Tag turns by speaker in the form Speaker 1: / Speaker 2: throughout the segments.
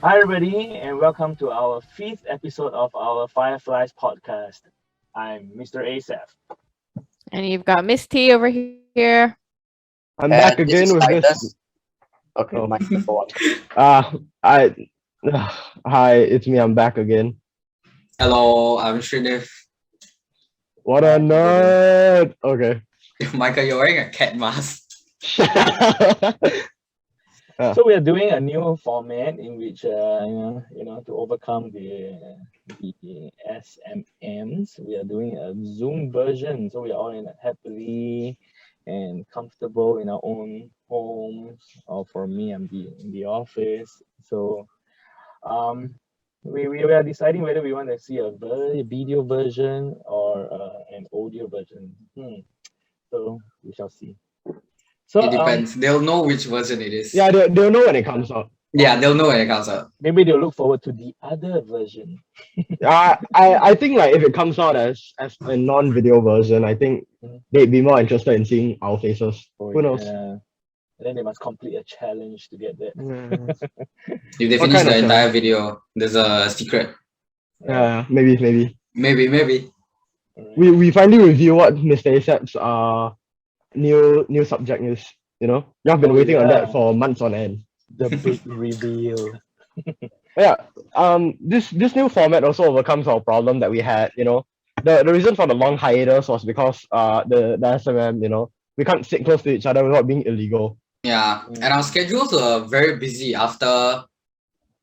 Speaker 1: Hi, everybody, and welcome to our fifth episode of our Fireflies Podcast. I'm Mr. Asaf.
Speaker 2: And you've got Miss T over here.
Speaker 3: I'm
Speaker 4: And
Speaker 3: back
Speaker 4: this
Speaker 3: again
Speaker 4: is
Speaker 3: with this.
Speaker 4: Titus. Okay,
Speaker 3: Oh,
Speaker 4: Mike, go on.
Speaker 3: I. Hi, it's me. I'm back again.
Speaker 5: Hello, I'm Srinif.
Speaker 3: What a nerd. Okay.
Speaker 5: Michael, you're wearing a cat mask.
Speaker 1: So we are doing a new format in which, to overcome the SMMs, we are doing a Zoom version. So we are all happily and comfortable in our own homes. Or for me, I'm in the office. So um, we are deciding whether we want to see a video version or an audio version. So we shall see. So
Speaker 5: It depends. They'll know which version it is.
Speaker 3: Yeah, they'll know when it comes out.
Speaker 5: Yeah, they'll know when it comes out.
Speaker 1: maybe they'll look forward to the other version.
Speaker 3: I think like if it comes out as a non-video version, I think they'd be more interested in seeing our faces. Who knows?
Speaker 1: Yeah. And then they must complete a challenge to get that.
Speaker 5: If they
Speaker 3: What
Speaker 5: finish
Speaker 3: kind
Speaker 5: the
Speaker 3: of
Speaker 5: entire video, there's a secret.
Speaker 3: Maybe.
Speaker 5: Maybe.
Speaker 1: Alright.
Speaker 3: We finally review what Mr. Asap's new subject is. You have been waiting on that for months on end.
Speaker 1: The big reveal.
Speaker 3: Yeah. This new format also overcomes our problem that we had. The reason for the long hiatus was because the SMM. We can't sit close to each other without being illegal.
Speaker 5: Yeah, and our schedules were very busy after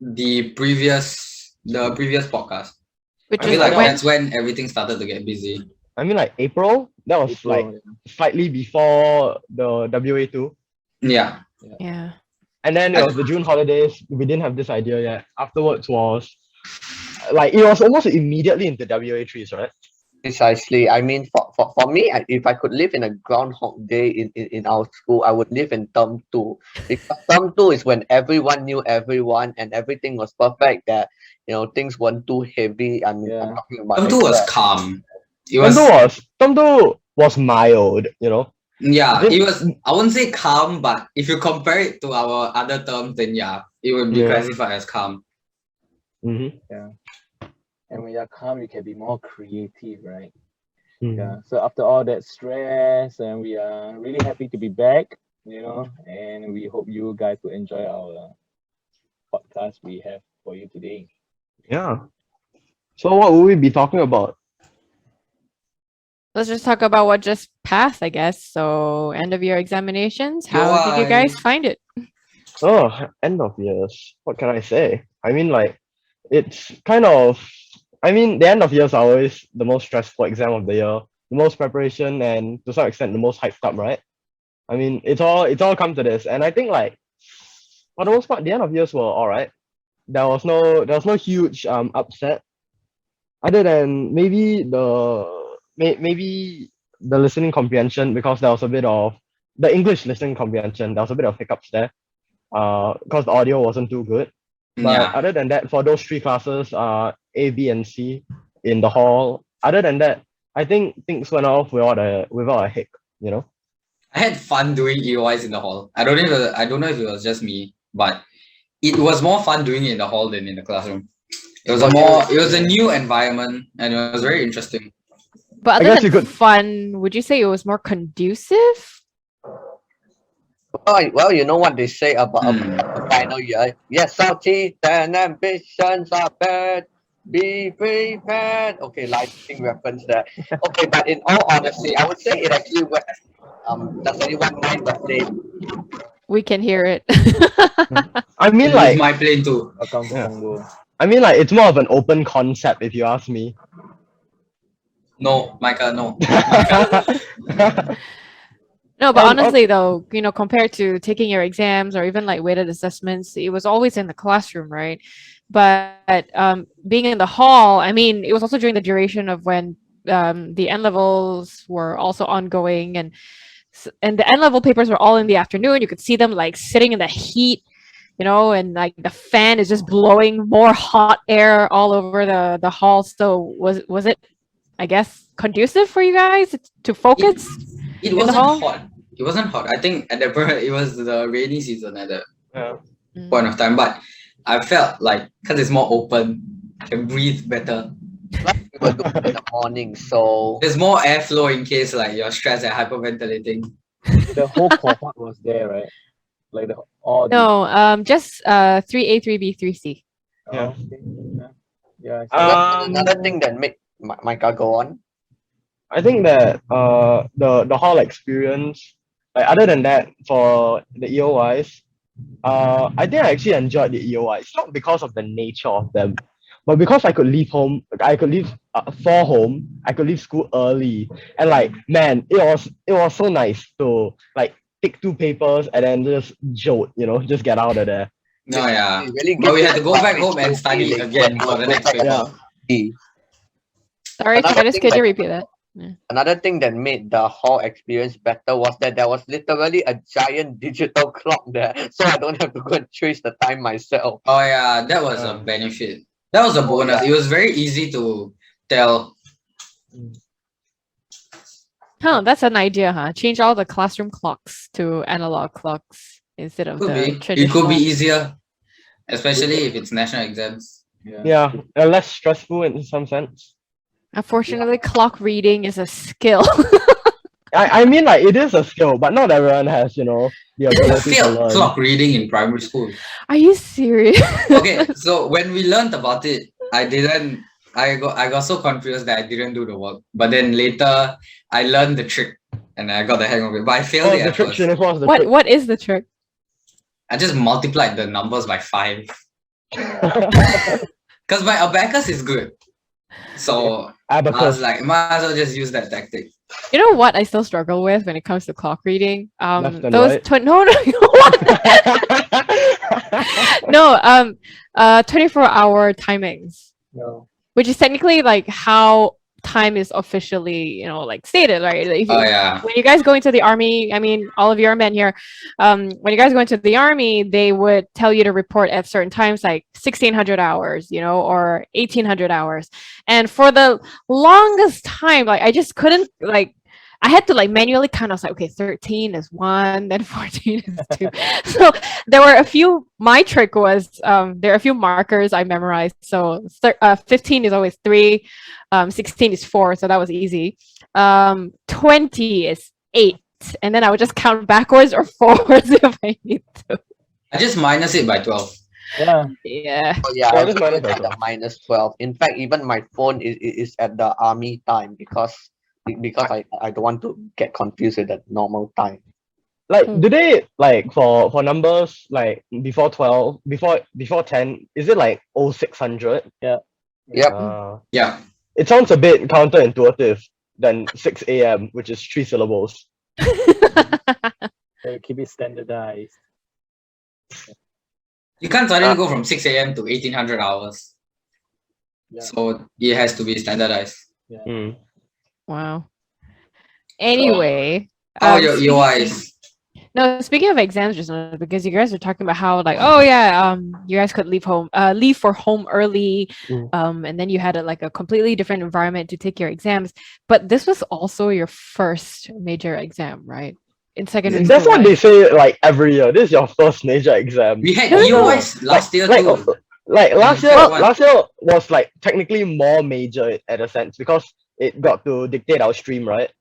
Speaker 5: the previous podcast.
Speaker 2: Which
Speaker 5: I
Speaker 2: is
Speaker 5: feel like
Speaker 2: when
Speaker 5: that's when everything started to get busy.
Speaker 3: I mean, like April. That was like slightly before the WA2.
Speaker 5: Yeah.
Speaker 2: yeah.
Speaker 3: And then it was the June holidays. We didn't have this idea yet. Afterwards was like it was almost immediately into WA3s, right?
Speaker 4: Precisely. I mean, for me, if I could live in a Groundhog Day in our school, I would live in term two. Because term two is when everyone knew everyone and everything was perfect. That things weren't too heavy. I'm talking about
Speaker 5: Term 2 was
Speaker 4: exam.
Speaker 5: calm. It
Speaker 3: Term two was mild.
Speaker 5: Yeah,
Speaker 3: This-
Speaker 5: it was. I wouldn't say calm, but if you compare it to our other terms, then yeah, it would be
Speaker 3: Yeah.
Speaker 5: classified as calm.
Speaker 3: Mhm.
Speaker 1: And when you're calm, you can be more creative, right?
Speaker 3: Mhm.
Speaker 1: Yeah. So after all that stress, and we are really happy to be back, and we hope you guys will enjoy our podcast we have for you today.
Speaker 3: Yeah. So what will we be talking about?
Speaker 2: Let's just talk about what just passed, I guess. So end of year examinations. How did you guys find it?
Speaker 3: Oh, end of years. What can I say? I mean, like, it's kind of. I mean, the end of years are always the most stressful exam of the year, the most preparation, and to some extent, the most hyped up, right? I mean, it's all come to this, and I think like, for the most part, the end of years were all right. There was no huge upset, other than maybe the listening comprehension, because there was a bit of the English listening comprehension. There was a bit of hiccups there, because the audio wasn't too good. But
Speaker 5: Yeah.
Speaker 3: other than that, for those three classes, A, B, and C in the hall, other than that, I think things went off without a hic.
Speaker 5: I had fun doing EOIs in the hall. I don't know if it was just me, but it was more fun doing it in the hall than in the classroom. It was a new environment and it was very interesting.
Speaker 2: But
Speaker 3: I
Speaker 2: other
Speaker 3: guess you
Speaker 2: than
Speaker 3: could-
Speaker 2: fun, would you say it was more conducive?
Speaker 4: Well, you know what they say about the final year. Yes, salty and ambitions are bad. Be prepared. Okay, lightning reference there. Okay, but in all honesty, I would say it actually went. Does anyone mind what they?
Speaker 2: We can hear it.
Speaker 3: I mean,
Speaker 5: It was
Speaker 3: like,
Speaker 5: my plane too.
Speaker 1: Account
Speaker 3: Yeah.
Speaker 1: Congo.
Speaker 3: I mean, like, it's more of an open concept, if you ask me.
Speaker 5: No, Micah, no.
Speaker 2: No, but
Speaker 3: And,
Speaker 2: honestly, though, compared to taking your exams or even like weighted assessments, it was always in the classroom, right? But being in the hall, I mean, it was also during the duration of when the N levels were also ongoing, and the N level papers were all in the afternoon. You could see them like sitting in the heat, and like the fan is just blowing more hot air all over the hall. So was it, I guess, conducive for you guys to focus?
Speaker 5: It
Speaker 2: the
Speaker 5: wasn't
Speaker 2: hall?
Speaker 5: hot. It wasn't hot. I think at the point it was the rainy season at that
Speaker 3: Yeah.
Speaker 5: point of time. But I felt like because it's more open, I can breathe better.
Speaker 4: Like we were doing in the morning, so
Speaker 5: There's more airflow in case like you're stressed and hyperventilating.
Speaker 1: The whole cohort was there, right? Like all the.
Speaker 2: No, just 3A, 3B, 3C.
Speaker 3: Yeah.
Speaker 1: Okay. Yeah. I see.
Speaker 4: another thing that made Micah go on.
Speaker 3: I think that the hall experience, like other than that, for the EOIs, I think I actually enjoyed the EOIs, not because of the nature of them, but because I could leave home, I could leave for home, I could leave school early, and like man, it was so nice to like take 2 papers and then just jolt, just get out of there.
Speaker 5: No, yeah.
Speaker 4: It really
Speaker 5: But we
Speaker 4: gives
Speaker 5: had to
Speaker 4: you
Speaker 5: go
Speaker 4: that
Speaker 5: back home and study
Speaker 4: feeling
Speaker 5: again
Speaker 4: when
Speaker 5: for
Speaker 4: you
Speaker 5: the
Speaker 4: go
Speaker 5: next
Speaker 4: back
Speaker 5: paper.
Speaker 3: Yeah.
Speaker 4: and
Speaker 2: Sorry,
Speaker 4: Another
Speaker 2: Travis,
Speaker 4: thing
Speaker 2: could you
Speaker 4: that-
Speaker 2: repeat that?
Speaker 4: Another thing that made the hall experience better was that there was literally a giant digital clock there, so I don't have to go and trace the time myself.
Speaker 5: Oh yeah, that was a
Speaker 3: Yeah.
Speaker 5: benefit. That was a bonus.
Speaker 4: yeah.
Speaker 5: It was very easy to tell.
Speaker 2: Huh, that's an idea, huh? Change all the classroom clocks to analog clocks instead of
Speaker 5: Could
Speaker 2: the
Speaker 5: be. It could
Speaker 2: traditional.
Speaker 5: be easier, especially if it's national exams.
Speaker 3: Yeah, less stressful in some sense.
Speaker 2: Unfortunately, clock reading is a skill.
Speaker 3: I mean, like it is a skill, but not everyone has, the
Speaker 5: I
Speaker 3: ability to
Speaker 5: failed
Speaker 3: learn.
Speaker 5: clock reading in primary school.
Speaker 2: Are you serious?
Speaker 5: Okay, so when we learned about it, I got so confused that I didn't do the work. But then later I learned the trick and I got the hang of it. But I failed
Speaker 3: What
Speaker 5: it
Speaker 3: was the
Speaker 5: at
Speaker 3: trick,
Speaker 5: first.
Speaker 3: Shinif? What was the
Speaker 2: What
Speaker 3: trick?
Speaker 2: What is the trick?
Speaker 5: I just multiplied the numbers by 5. Because my abacus is good. So I was
Speaker 3: Abacus.
Speaker 5: like, might as well just use that tactic.
Speaker 2: You know what I still struggle with when it comes to clock reading?
Speaker 3: Left and
Speaker 2: Those
Speaker 3: right?
Speaker 2: no 24-hour timings,
Speaker 1: No.
Speaker 2: which is technically like how time is officially, like stated, right? Like, if
Speaker 5: Oh
Speaker 2: you-
Speaker 5: yeah.
Speaker 2: when you guys go into the army, I mean, all of you are men here. When you guys go into the army, they would tell you to report at certain times, like 1600 hours, or 1800 hours. And for the longest time, like I just couldn't I had to manually count. I was like, okay, 13 is 1, then 14 is 2. So there were a few. My trick was there are a few markers I memorized. So 15 is always 3, 16 is 4, so that was easy. 20 is 8, and then I would just count backwards or forwards if I need to.
Speaker 5: I just minus it by 12.
Speaker 1: Yeah.
Speaker 2: Yeah.
Speaker 4: Oh yeah,
Speaker 3: Yeah,
Speaker 4: I
Speaker 3: just
Speaker 4: also
Speaker 3: minus
Speaker 4: use
Speaker 3: by
Speaker 4: the -12. In fact, even my phone is at the army time because I don't want to get confused with the normal time.
Speaker 3: Like,
Speaker 2: Hmm.
Speaker 3: do they for numbers before 12, before 10? Is it like 0600?
Speaker 4: Yep.
Speaker 5: Yeah.
Speaker 3: It sounds a bit counterintuitive than 6 a.m., which is 3 syllables.
Speaker 1: So keep it standardized.
Speaker 5: You can't suddenly go from 6 a.m. to 1800 hours.
Speaker 1: Yeah.
Speaker 5: So it has to be standardized.
Speaker 3: Mm.
Speaker 2: Wow. Anyway.
Speaker 5: How are your
Speaker 2: speaking-
Speaker 5: EOIs?
Speaker 2: No, speaking of exams just now, because you guys were talking about how oh yeah, you guys could leave for home early,
Speaker 3: Mm.
Speaker 2: and then you had a completely different environment to take your exams. But this was also your first major exam, right? In secondary
Speaker 3: That's
Speaker 2: school.
Speaker 3: what they say every year. This is your first major exam.
Speaker 5: We had
Speaker 2: No, no, no.
Speaker 5: EOIs last year too.
Speaker 3: Last year,
Speaker 5: Well-
Speaker 3: last year was technically more major at a sense because it got to dictate our stream, right?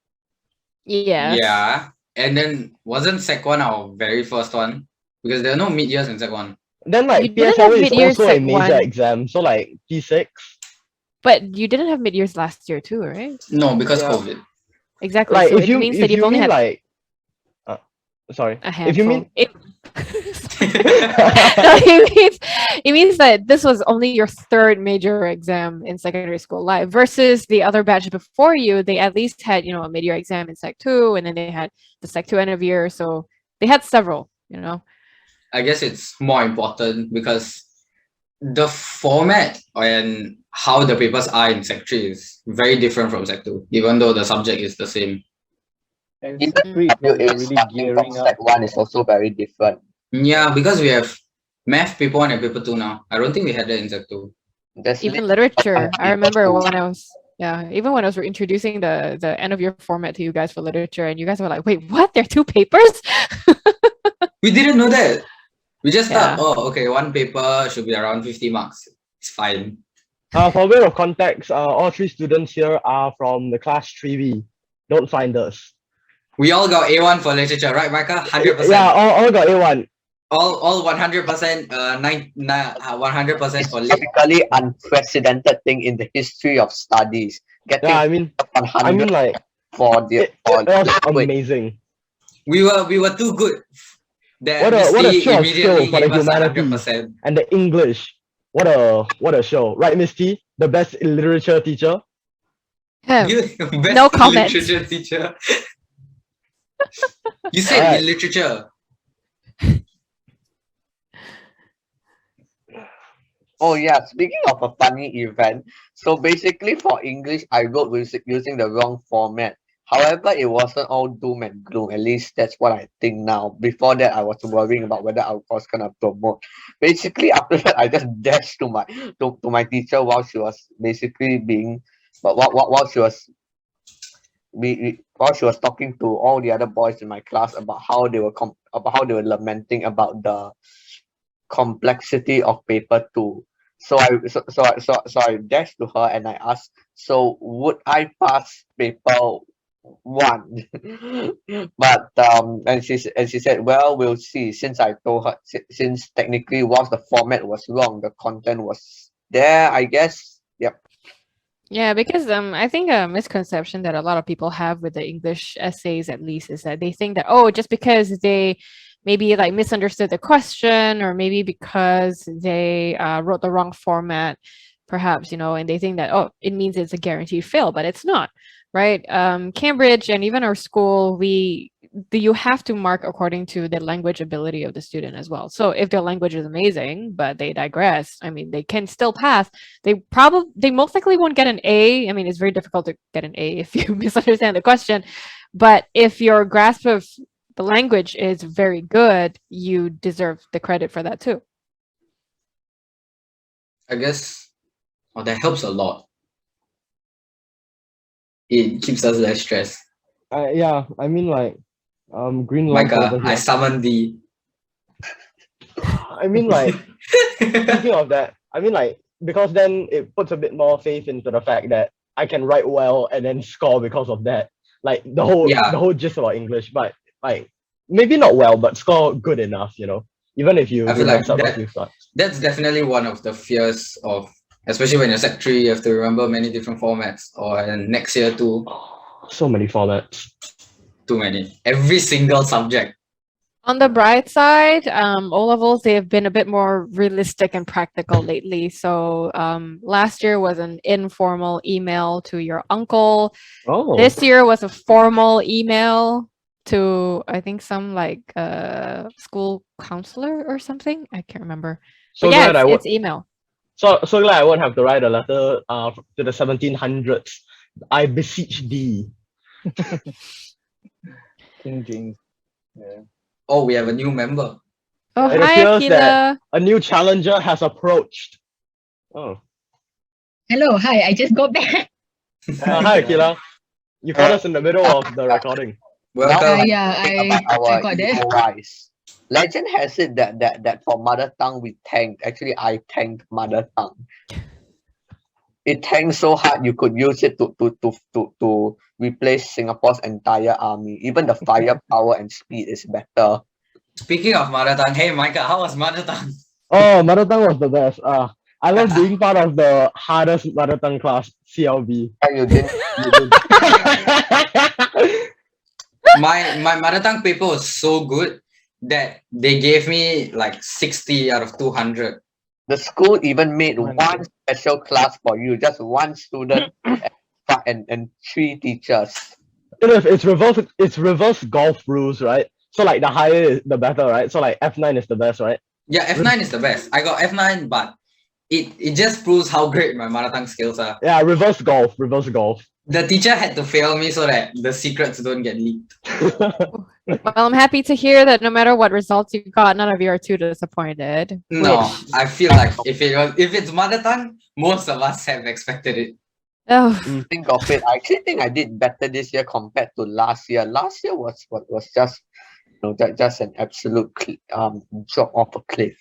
Speaker 2: Yes.
Speaker 5: Yeah. And then wasn't Sec 1 our very first one? Because there are no mid-years in Sec 1.
Speaker 3: Then
Speaker 2: You didn't have
Speaker 3: PSLE is
Speaker 2: mid-year
Speaker 3: also a
Speaker 2: Sec
Speaker 3: major
Speaker 2: 1.
Speaker 3: exam, so P6.
Speaker 2: But you didn't have mid-years last year too, right?
Speaker 5: No, because
Speaker 3: Yeah.
Speaker 5: COVID.
Speaker 2: Exactly.
Speaker 3: Like
Speaker 2: So
Speaker 3: if
Speaker 2: it
Speaker 3: you
Speaker 2: means
Speaker 3: if
Speaker 2: that you've
Speaker 3: you
Speaker 2: only
Speaker 3: mean
Speaker 2: had
Speaker 3: sorry,
Speaker 2: a handful.
Speaker 3: if you mean
Speaker 2: No, it means that this was only your third major exam in secondary school life versus the other batch before you. They at least had, a mid-year exam in Sec 2, and then they had the Sec 2 end of year. So they had several,
Speaker 5: I guess it's more important because the format and how the papers are in Sec 3 is very different from Sec 2, even though the subject is the same.
Speaker 1: And
Speaker 4: Even
Speaker 1: Sec 3 is when
Speaker 4: WA
Speaker 1: they're really
Speaker 4: starting from
Speaker 1: gearing up.
Speaker 4: Sec 1 is also very different.
Speaker 5: Yeah, because we have math paper 1 and paper 2 now. I don't think we had that in Sec 2.
Speaker 4: There's
Speaker 2: Even
Speaker 4: lit-
Speaker 2: literature. I remember
Speaker 4: Paper
Speaker 2: when I was even when I was introducing the end of year format to you guys for literature, and you guys were like, "Wait, what? There are 2 papers?"
Speaker 5: We didn't know that. We just
Speaker 2: Yeah.
Speaker 5: thought, oh, okay, one paper should be around 50 marks. It's fine.
Speaker 3: For a bit of context, all three students here are from the class 3B. Don't find us.
Speaker 5: We all got A1 for literature, right, Micah? 100%.
Speaker 3: Yeah, all got A1.
Speaker 5: All 100%, 100% for lit.
Speaker 4: Typically unprecedented thing in the history of studies. Getting
Speaker 3: Yeah, I mean
Speaker 4: 100
Speaker 3: like
Speaker 4: for the
Speaker 3: it was amazing.
Speaker 5: We were too good. That
Speaker 3: What a
Speaker 5: Misty
Speaker 3: show of
Speaker 5: immediately
Speaker 3: skill for the
Speaker 5: gave us
Speaker 3: humanities
Speaker 5: 100%.
Speaker 3: and the English. What a show, right, Misty? The best literature teacher.
Speaker 2: Yeah.
Speaker 5: Best
Speaker 2: No comments.
Speaker 5: literature teacher. You said
Speaker 3: Alright.
Speaker 5: in literature.
Speaker 4: Oh yeah, speaking of a funny event, so basically for English, I wrote using the wrong format. However, it wasn't all doom and gloom. At least that's what I think now. Before that, I was worrying about whether I was gonna promote. Basically, after that, I just dashed to my teacher while she was basically while she was while she was talking to all the other boys in my class about how they were lamenting about the complexity of paper 2. So I dashed to her and I asked, so would I pass paper 1? But and she said, well, we'll see. Since I told her, since technically whilst the format was wrong, the content was there, I guess. Yep.
Speaker 2: Yeah, because I think a misconception that a lot of people have with the English essays, at least, is that they think that, oh, just because they maybe like misunderstood the question, or maybe because they wrote the wrong format, perhaps, and they think that, oh, it means it's a guaranteed fail, but it's not, right? Cambridge and even our school, you have to mark according to the language ability of the student as well. So if their language is amazing, but they digress, I mean, they can still pass. They most likely won't get an A. I mean, it's very difficult to get an A if you misunderstand the question. But if your grasp of the language is very good, you deserve the credit for that too.
Speaker 5: I guess that helps a lot. It keeps us less stressed.
Speaker 3: Yeah, I mean like green lamp over
Speaker 5: Micah,
Speaker 3: here.
Speaker 5: I summoned thee.
Speaker 3: I mean like speaking of that, I mean like because then it puts a bit more faith into the fact that I can write well and then score because of that. Like the whole gist about English, but like maybe not well, but score good enough, even if you
Speaker 5: I feel like
Speaker 3: mess up a few slots.
Speaker 5: That's definitely one of the fears of, especially when you're Sec 3, you have to remember many different formats, or next year too.
Speaker 3: So many formats.
Speaker 5: Too many. Every single subject.
Speaker 2: On the bright side, O-levels, they have been a bit more realistic and practical lately. So last year was an informal email to your uncle.
Speaker 3: Oh.
Speaker 2: This year was a formal email to, I think, some like school counselor or something. I can't remember.
Speaker 3: So
Speaker 2: But yeah,
Speaker 3: glad
Speaker 2: it's email.
Speaker 3: So glad I won't have to write a letter to the 1700s. I beseech thee.
Speaker 1: King James. Yeah.
Speaker 5: Oh, we have a new member.
Speaker 2: Oh,
Speaker 3: It
Speaker 2: hi,
Speaker 3: appears
Speaker 2: Akila.
Speaker 3: that a new challenger has approached. Oh.
Speaker 6: Hello, hi, I just got back.
Speaker 3: Hi, Akila. You caught us in the middle of the recording.
Speaker 5: Welcome.
Speaker 6: Yeah, I got there.
Speaker 4: EOIs. Legend has it that for mother tongue we tanked. Actually, I tanked mother tongue. It tanked so hard you could use it to replace Singapore's entire army. Even the firepower and speed is better.
Speaker 5: Speaking of mother tongue, hey Micah, how was mother tongue?
Speaker 3: Oh, mother tongue was the best. I love being part of the hardest mother tongue class, CLB.
Speaker 4: You didn't.
Speaker 5: My mother tongue paper was so good that they gave me like 60 out of 200.
Speaker 4: The school even made one special class for you, just one student and 3 teachers.
Speaker 3: It's reverse golf rules, right? So like the higher the better, right? So like F9 is the best, right?
Speaker 5: Yeah, F9 is the best. I got F9, but it just proves how great my mother tongue skills are.
Speaker 3: Yeah, reverse golf.
Speaker 5: The teacher had to fail me so that the secrets don't get leaked.
Speaker 2: Well, I'm happy to hear that no matter what results you got, none of you are too disappointed.
Speaker 5: No, I feel like if it's mother tongue, most of us have expected it.
Speaker 2: Oh,
Speaker 4: Think of it. I actually think I did better this year compared to last year. Last year was just an absolute drop off a cliff.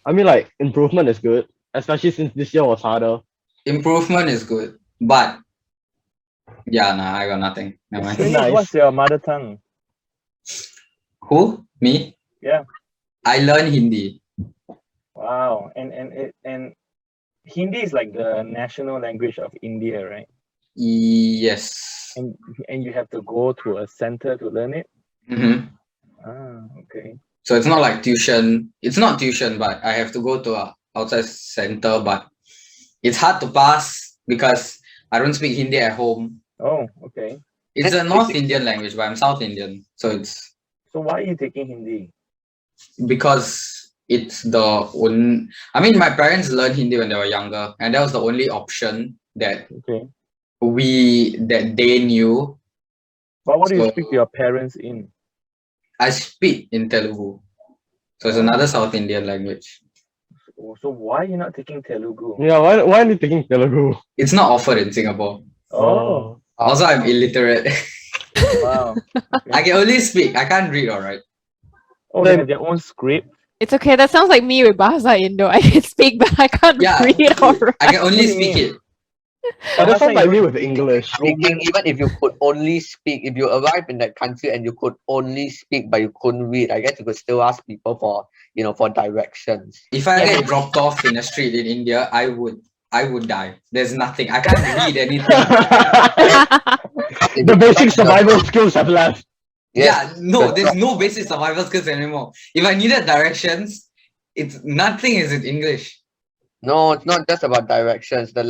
Speaker 3: I mean, like, improvement is good, especially since this year was harder.
Speaker 5: Improvement is good, but yeah, nah, I got nothing. Never mind.
Speaker 1: Phoenix,
Speaker 3: Nice.
Speaker 1: what's your mother tongue?
Speaker 5: Who? Me?
Speaker 1: Yeah.
Speaker 5: I learn Hindi.
Speaker 1: Wow. And Hindi is like the national language of India, right?
Speaker 5: Yes.
Speaker 1: And you have to go to a center to learn it?
Speaker 5: Mm-hmm.
Speaker 1: Okay.
Speaker 5: So it's not like tuition. It's not tuition, but I have to go to a outside center. But it's hard to pass because I don't speak Hindi at home.
Speaker 1: Oh, okay.
Speaker 5: It's a North Indian language, but I'm South Indian, so it's
Speaker 1: So why are you taking Hindi?
Speaker 5: because it's the only. I mean, my parents learned Hindi when they were younger, and that was the only option that
Speaker 1: Okay.
Speaker 5: they knew.
Speaker 1: But what do you
Speaker 5: So-
Speaker 1: speak to your parents in?
Speaker 5: I speak in Telugu, so it's another South Indian language.
Speaker 1: So why are you not taking Telugu?
Speaker 3: Yeah, why are you taking Telugu?
Speaker 5: It's not offered in Singapore.
Speaker 1: Oh,
Speaker 5: Also, I'm illiterate.
Speaker 1: wow.
Speaker 5: I can only speak. I can't read. All right.
Speaker 1: Oh, they have their own script.
Speaker 2: It's okay. That sounds like me with Bahasa Indo. I can speak, but I can't
Speaker 5: Yeah.
Speaker 2: read or write.
Speaker 5: I can only
Speaker 1: What do you
Speaker 5: speak
Speaker 1: mean?
Speaker 5: it.
Speaker 3: That
Speaker 1: Bahasa
Speaker 3: sounds like me
Speaker 1: Indo-
Speaker 3: with English.
Speaker 4: Speaking, even if you could only speak, if you arrive in that country and you could only speak but you couldn't read, I guess you could still ask people for directions.
Speaker 5: If I get dropped off in a street in India, I would die. There's nothing. I can't read anything.
Speaker 3: The basic survival skills have left.
Speaker 5: Yeah, no, there's no basic survival skills anymore. If I needed directions, it's nothing is in English.
Speaker 4: No, it's not just about directions. The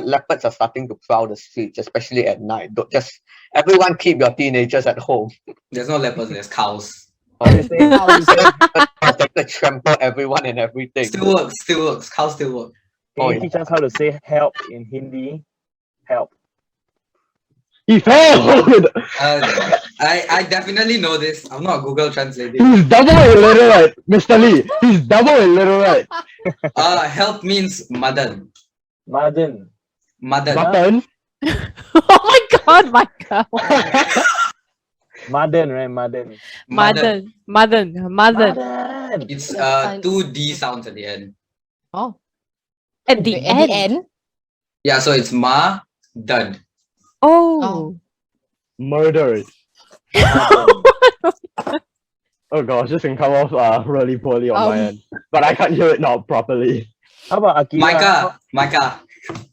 Speaker 4: leopards are starting to prowl the streets, especially at night. Don't just everyone keep your teenagers at home.
Speaker 5: There's no leopards, there's cows.
Speaker 4: They trample everyone and everything.
Speaker 5: Still works. Cows still work.
Speaker 1: Can
Speaker 4: Oh,
Speaker 1: you teach us how to say help in Hindi? Help.
Speaker 3: He failed!
Speaker 5: I definitely know this. I'm not Google translating.
Speaker 3: He's double illiterate, Mr. Lee. He's double illiterate.
Speaker 5: Help means madan.
Speaker 1: Madan.
Speaker 5: Madan.
Speaker 3: Button.
Speaker 2: Oh my God, Michael.
Speaker 1: Madan, right? Madan.
Speaker 2: Madan.
Speaker 1: Madan.
Speaker 5: It's
Speaker 6: Fine.
Speaker 5: 2 D sounds at the end.
Speaker 6: Oh,
Speaker 2: At the end.
Speaker 5: Yeah, so it's ma dad.
Speaker 2: Oh.
Speaker 3: Murdered. Oh gosh, this can come off really poorly on my end. But I can't hear it now properly.
Speaker 1: How about Akira?
Speaker 5: Micah,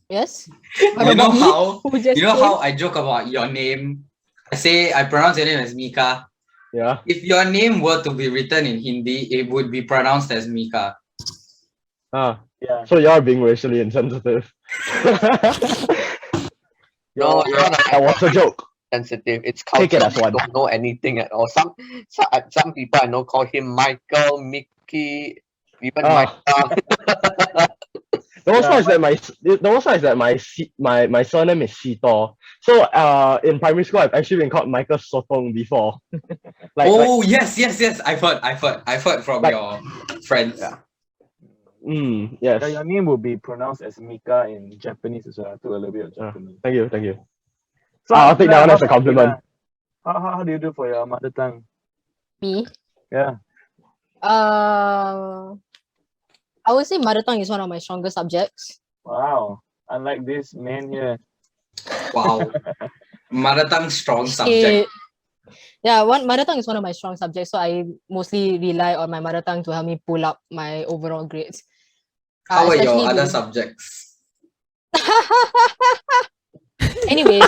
Speaker 6: yes.
Speaker 5: you know how
Speaker 6: Who just
Speaker 5: you know
Speaker 6: came?
Speaker 5: how I joke about your name? I pronounce your name as Mika.
Speaker 3: Yeah.
Speaker 5: If your name were to be written in Hindi, it would be pronounced as Mika.
Speaker 3: Ah,
Speaker 1: Yeah.
Speaker 3: so you're being racially insensitive.
Speaker 4: No,
Speaker 3: That was a joke.
Speaker 4: sensitive. It's
Speaker 3: Take it
Speaker 4: culture.
Speaker 3: as one.
Speaker 4: Don't know anything at all. Some people I know call him Michael, Mickey, even
Speaker 3: Ah.
Speaker 4: Michael.
Speaker 3: The worst part is that my surname is Sito. So in primary school I've actually been called Michael Sotong before.
Speaker 5: Yes. I've heard from
Speaker 3: Like-
Speaker 5: your friends.
Speaker 4: Yeah.
Speaker 3: Yes.
Speaker 1: Yeah, your name will be pronounced as Mika in Japanese as well. I took a little bit of Japanese.
Speaker 3: Thank you.
Speaker 1: So,
Speaker 3: I'll take that one
Speaker 1: how
Speaker 3: as a
Speaker 1: about
Speaker 3: compliment.
Speaker 1: Akira? How do you do for your mother tongue?
Speaker 6: Me.
Speaker 1: Yeah.
Speaker 6: I would say mother tongue is one of my strongest subjects.
Speaker 1: Wow. Unlike this man here.
Speaker 5: Wow. Mother tongue strong subject.
Speaker 6: Mother tongue is one of my strong subjects, so I mostly rely on my mother tongue to help me pull up my overall grades.
Speaker 5: How are your
Speaker 6: especially
Speaker 5: other
Speaker 6: with-
Speaker 5: subjects?
Speaker 6: Anyways,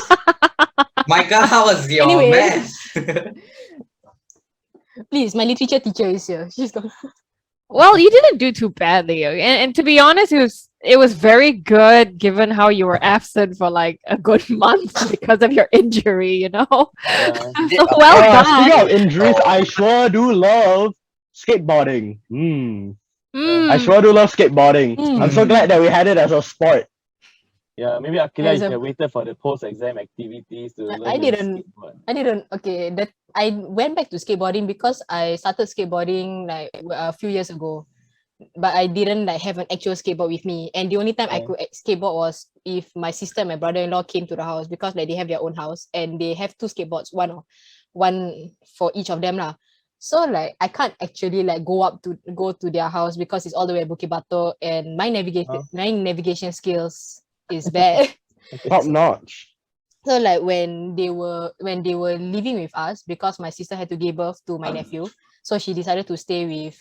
Speaker 5: Micah, how was your
Speaker 6: Anyways.
Speaker 5: math?
Speaker 6: please, my literature teacher is here. She's gone.
Speaker 2: Well, you didn't do too badly, and to be honest, it was very good given how you were absent for like a good month because of your injury. You know,
Speaker 1: Yeah.
Speaker 2: so well
Speaker 3: Speaking
Speaker 2: done.
Speaker 3: of injuries, I sure do love skateboarding. I sure do love skateboarding. I'm so glad that we had it as a sport.
Speaker 1: Yeah, maybe Akila,
Speaker 6: As
Speaker 1: you
Speaker 6: a-
Speaker 1: can waited for the post-exam activities to learn
Speaker 6: I
Speaker 1: your
Speaker 6: didn't.
Speaker 1: skateboard.
Speaker 6: I didn't. Okay, that I went back to skateboarding because I started skateboarding like a few years ago, but I didn't like have an actual skateboard with me. And the only time I
Speaker 1: Okay.
Speaker 6: could skateboard was if my sister and my brother-in-law came to the house because like they have their own house and they have two skateboards. one for each of them lah. So like I can't actually like go to their house because it's all the way at Bukit Batok, and my navigation skills is bad.
Speaker 3: Top notch.
Speaker 6: So like when they were living with us, because my sister had to give birth to my nephew, so she decided to stay with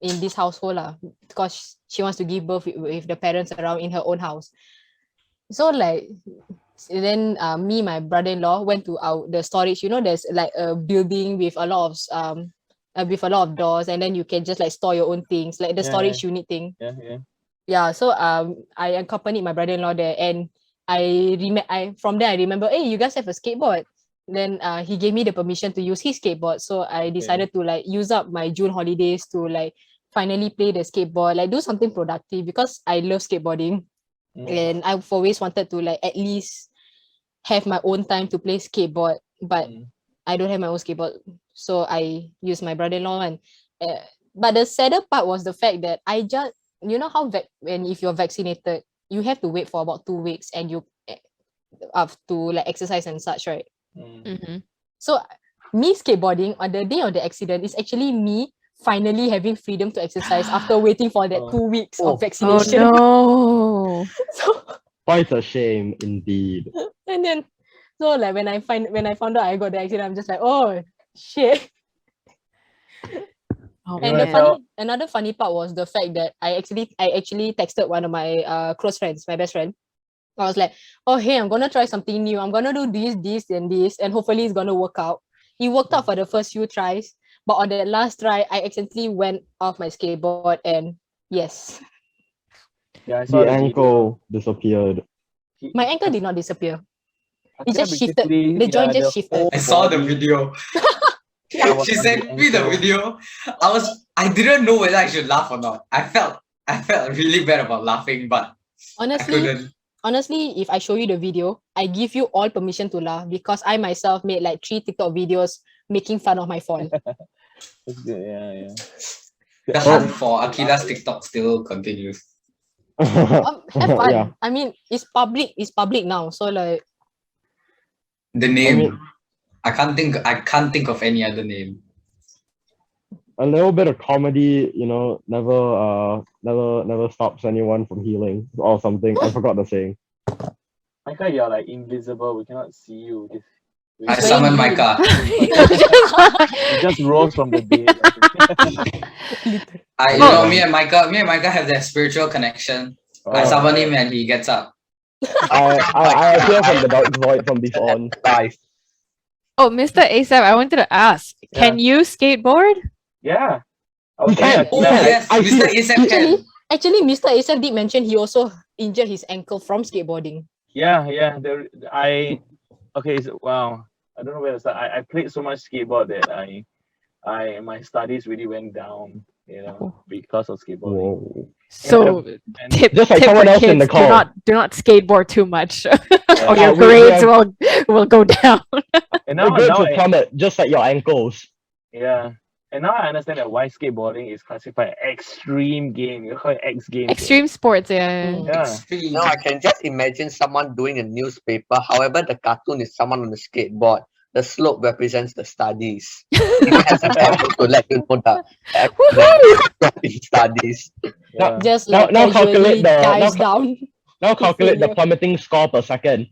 Speaker 6: in this household lah, because she wants to give birth with the parents around in her own house. So like then me, my brother-in-law went to the storage. You know, there's like a building with a lot of doors, and then you can just like store your own things, like the storage unit thing. Yeah. So I accompanied my brother-in-law there, and from there I remember, hey, you guys have a skateboard. Then he gave me the permission to use his skateboard. So I decided to like use up my June holidays to like finally play the skateboard, like do something productive, because I love skateboarding. And I've always wanted to like at least have my own time to play skateboard, but I don't have my own skateboard, so I use my brother-in-law. And but the sadder part was the fact that I just, you know how if you're vaccinated, you have to wait for about 2 weeks, and you have to like exercise and such, right? So me skateboarding on the day of the accident is actually me finally having freedom to exercise after waiting for that 2 weeks of vaccination.
Speaker 2: Oh no.
Speaker 6: So
Speaker 3: Quite a shame indeed.
Speaker 6: and then so like when I found out I got the accident, I'm just like, oh shit.
Speaker 2: Oh,
Speaker 6: And
Speaker 2: man.
Speaker 6: another funny part was the fact that I actually texted one of my close friends, my best friend. I was like, oh hey, I'm gonna try something new. I'm gonna do this, and hopefully it's gonna work out. It worked out for the first few tries, but on the last try, I accidentally went off my skateboard, and yes,
Speaker 1: Yeah, I saw
Speaker 3: The
Speaker 1: the
Speaker 3: ankle disappeared.
Speaker 1: video.
Speaker 6: my ankle did not disappear. It
Speaker 1: Akira
Speaker 6: just shifted.
Speaker 1: basically,
Speaker 6: The joint
Speaker 1: yeah,
Speaker 6: just
Speaker 1: the
Speaker 6: shifted.
Speaker 1: whole
Speaker 5: I saw the
Speaker 1: body
Speaker 5: video.
Speaker 1: was
Speaker 5: She
Speaker 1: on
Speaker 5: sent me the
Speaker 1: ankle.
Speaker 5: video. I didn't know whether I should laugh or not. I felt really bad about laughing, but I
Speaker 6: Honestly,
Speaker 5: couldn't.
Speaker 6: if I show you the video, I give you all permission to laugh, because I myself made like 3 TikTok videos making fun of my fall.
Speaker 1: It's good, yeah.
Speaker 5: The hunt for Akila's TikTok still continues.
Speaker 6: Have fun.
Speaker 3: Yeah.
Speaker 6: I mean, it's public now, so like
Speaker 5: The name.
Speaker 3: mean-
Speaker 5: I can't think of any other name.
Speaker 3: A little bit of comedy, you know, never stops anyone from healing or something. I forgot the saying.
Speaker 1: Micah, you're like invisible. We cannot see you.
Speaker 5: I
Speaker 6: It's
Speaker 5: summoned
Speaker 6: very
Speaker 5: Micah.
Speaker 1: You just rose from the dead.
Speaker 5: You know, me and Micah have that spiritual connection. I summon him and he gets up.
Speaker 3: I appear from the dark void from before on.
Speaker 4: Guys,
Speaker 2: Oh, Mr. ASAP, I wanted to ask, can you skateboard?
Speaker 1: Yeah. I was
Speaker 3: You can.
Speaker 1: saying,
Speaker 5: Oh
Speaker 3: Yeah,
Speaker 5: yes,
Speaker 3: I see
Speaker 5: Mr.
Speaker 3: it.
Speaker 5: ASAP can.
Speaker 6: actually Mr. Asaf did mention he also injured his ankle from skateboarding.
Speaker 1: Yeah. Okay. So, wow. I don't know where to start. I played so much skateboard that my studies really went down, because of skateboarding.
Speaker 3: Whoa.
Speaker 2: So
Speaker 1: And
Speaker 2: tip
Speaker 3: Just like
Speaker 2: for
Speaker 3: someone else in
Speaker 2: kids,
Speaker 3: the call.
Speaker 2: do not skateboard too much, or your
Speaker 3: we
Speaker 2: grades
Speaker 3: have-
Speaker 2: will go down.
Speaker 1: and
Speaker 3: The
Speaker 1: now,
Speaker 3: grades
Speaker 1: now
Speaker 3: will
Speaker 1: I,
Speaker 3: plummet just like your ankles.
Speaker 1: yeah. And now I understand that why skateboarding is classified extreme game. You call it X game.
Speaker 2: Extreme sports, yeah.
Speaker 6: Mm.
Speaker 1: Yeah.
Speaker 5: Extreme.
Speaker 4: now I can just imagine someone doing a newspaper. However, the cartoon is someone on the skateboard. The slope represents the studies. It has a table to let you know the studies.
Speaker 1: Yeah.
Speaker 6: Just
Speaker 3: Now-
Speaker 6: like
Speaker 3: now
Speaker 6: casually
Speaker 3: calculate the-
Speaker 6: dives down.
Speaker 3: Now calculate the
Speaker 6: failure.
Speaker 3: plummeting score per second.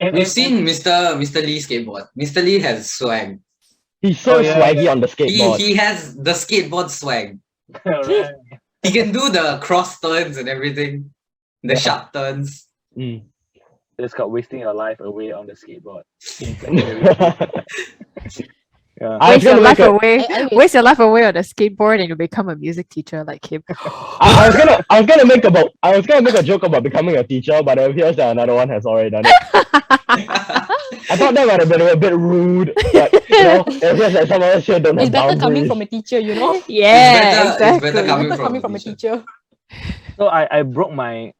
Speaker 5: We've seen Mr. Lee skateboard. Mr. Lee has swag.
Speaker 3: He's so
Speaker 1: Oh, yeah.
Speaker 3: swaggy on the skateboard.
Speaker 5: He has the skateboard swag.
Speaker 1: Right.
Speaker 5: He can do the cross turns and everything. The sharp turns.
Speaker 3: Mm.
Speaker 1: It's called wasting your life away on the skateboard. Yeah.
Speaker 3: I was
Speaker 2: Waste your
Speaker 3: gonna
Speaker 2: life
Speaker 3: make a-
Speaker 2: away.
Speaker 6: I
Speaker 2: Waste your life away on a skateboard, and you become a music teacher like him.
Speaker 3: I was gonna make a joke about becoming a teacher, but it appears that another one has already done it. I thought that might have been a bit rude, but it appears that some of us here don't
Speaker 6: It's
Speaker 3: have
Speaker 6: better coming
Speaker 3: boundaries.
Speaker 6: from a teacher, you know.
Speaker 2: Yeah,
Speaker 5: It's better
Speaker 2: exactly.
Speaker 5: coming
Speaker 6: Better
Speaker 5: from
Speaker 6: coming
Speaker 5: a
Speaker 6: from a
Speaker 5: teacher.
Speaker 6: teacher.
Speaker 1: So I broke my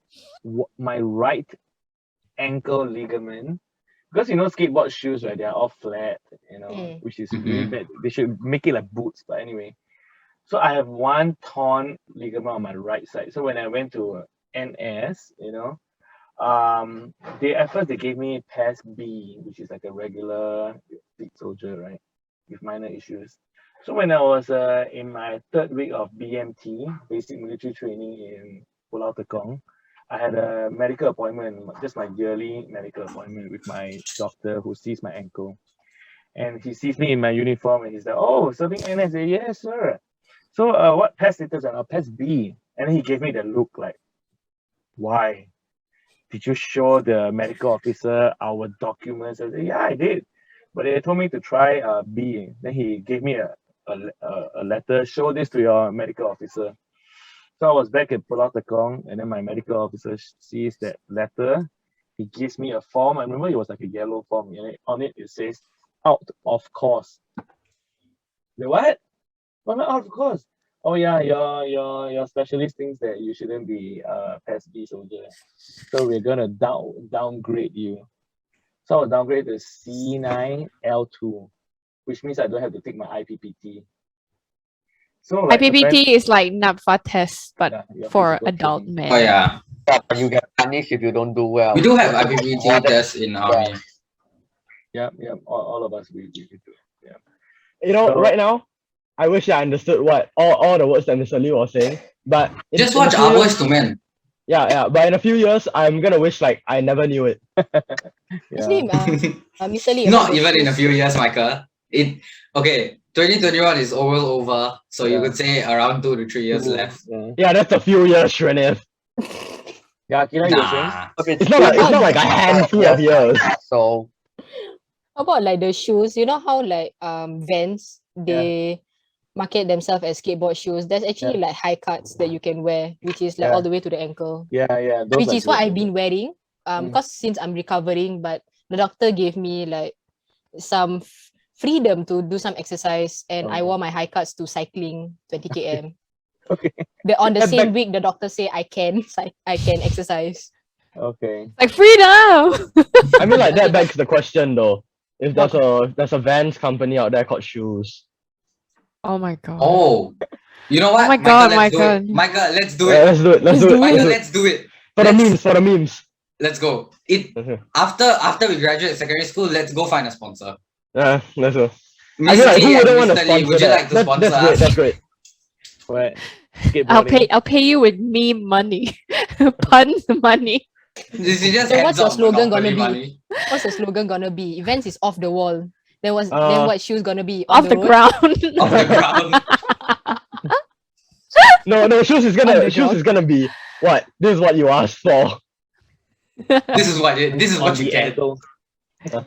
Speaker 1: right ankle ligament because skateboard shoes, right? They are all flat, which is really bad. They should make it like boots. But anyway, so I have one torn ligament on my right side. So when I went to NS, At first they gave me PES B, which is like a regular feet soldier, right, with minor issues. So when I was in my third week of BMT, basic military training in Pulau Tekong, I had a medical appointment, just my yearly medical appointment with my doctor who sees my ankle. And he sees me in my uniform and he's like, "Oh, serving NS." I say, "Yes, sir." So what PES status? And PES B. And then he gave me the look like, "Why? Did you show the medical officer our documents?" I said, "Yeah, I did." But they told me to try B. Then he gave me a letter, "Show this to your medical officer." So I was back at Pulau Tekong, and then my medical officer sees that letter. He gives me a form. I remember it was like a yellow form. And on it says, "Out of course." The what? Why am I out of course? "Oh yeah, your specialist thinks that you shouldn't be PES B soldier. So we're gonna downgrade you." So I was downgraded to C9 L2, which means I don't have to take my IPPT. So like
Speaker 2: IPPT is like NAPFA test, but
Speaker 1: your
Speaker 2: for
Speaker 1: physical
Speaker 2: adult
Speaker 1: training.
Speaker 2: men.
Speaker 5: Oh yeah,
Speaker 4: But you get punished if you don't do well.
Speaker 5: we do have IPPT tests in army.
Speaker 1: Yeah, all of us we do. Yeah.
Speaker 3: You know,
Speaker 1: So-
Speaker 3: right now, I wish I understood what all the words that Mr. Lee was saying. But
Speaker 5: Just
Speaker 3: in a
Speaker 5: watch
Speaker 3: few
Speaker 5: Our
Speaker 3: years-
Speaker 5: Boys to Men.
Speaker 3: Yeah. But in a few years, I'm gonna wish like I never knew it.
Speaker 6: Actually, Mr. Lee,
Speaker 5: Not
Speaker 6: about the
Speaker 5: even in a
Speaker 6: shoes-
Speaker 5: few years, Michael. Okay, 2021 is over, so you
Speaker 1: Yeah.
Speaker 5: could say around 2 to 3 years left.
Speaker 1: Yeah.
Speaker 3: Yeah, that's a few years, Shrinath.
Speaker 1: Yeah, Akira, you were saying?
Speaker 5: Nah.
Speaker 3: It's not like a handful of years.
Speaker 4: So
Speaker 6: How about like the shoes? You know how like Vans they market themselves as skateboard shoes. There's actually like high cuts that you can wear, which is like
Speaker 1: Yeah.
Speaker 6: all the way to the ankle.
Speaker 1: Yeah. Those
Speaker 6: Which
Speaker 1: are
Speaker 6: is what
Speaker 1: good.
Speaker 6: I've been wearing. Because since I'm recovering, but the doctor gave me like some freedom to do some exercise, and I
Speaker 1: Okay.
Speaker 6: wore my high cuts to cycling 20 km.
Speaker 1: Okay.
Speaker 6: On the
Speaker 3: And
Speaker 6: same
Speaker 3: back-
Speaker 6: week, the doctor say I can exercise.
Speaker 1: Okay.
Speaker 2: Like freedom.
Speaker 3: I mean, like that begs the question though. If there's a Vans company out there called Shoes.
Speaker 2: Oh my god.
Speaker 5: Oh, you know what?
Speaker 2: Oh my God,
Speaker 5: let's do it.
Speaker 2: Michael.
Speaker 5: Michael, let's do
Speaker 3: Yeah,
Speaker 5: it.
Speaker 3: let's do it. Let's do it.
Speaker 5: Michael,
Speaker 3: Let's do it.
Speaker 5: let's do it.
Speaker 3: For the memes.
Speaker 5: Let's go.
Speaker 3: Okay.
Speaker 5: After we graduate secondary school, let's go find a sponsor.
Speaker 3: Yeah, let's go. I
Speaker 5: Mr.
Speaker 3: mean, like,
Speaker 5: Lee
Speaker 3: who
Speaker 5: and
Speaker 3: wouldn't want to
Speaker 5: Mr. Lee,
Speaker 3: sponsor
Speaker 5: would you
Speaker 3: that?
Speaker 5: like to sponsor
Speaker 3: That's great.
Speaker 5: us?
Speaker 3: That's great.
Speaker 1: What?
Speaker 2: I'll pay you with meme money. Pun money.
Speaker 5: This is just
Speaker 6: So
Speaker 5: heads
Speaker 6: what's your
Speaker 5: up
Speaker 6: slogan
Speaker 5: Monopoly
Speaker 6: gonna be?
Speaker 5: money.
Speaker 6: What's the slogan gonna be? Events is off the wall. Then what shoes gonna be?
Speaker 2: Off the
Speaker 6: road?
Speaker 2: ground.
Speaker 5: Off the ground.
Speaker 3: No, Shoes is
Speaker 6: Underdog.
Speaker 3: gonna be what? This is what you asked for.
Speaker 5: This is what
Speaker 1: on
Speaker 5: you
Speaker 1: the
Speaker 5: get.
Speaker 1: ankle.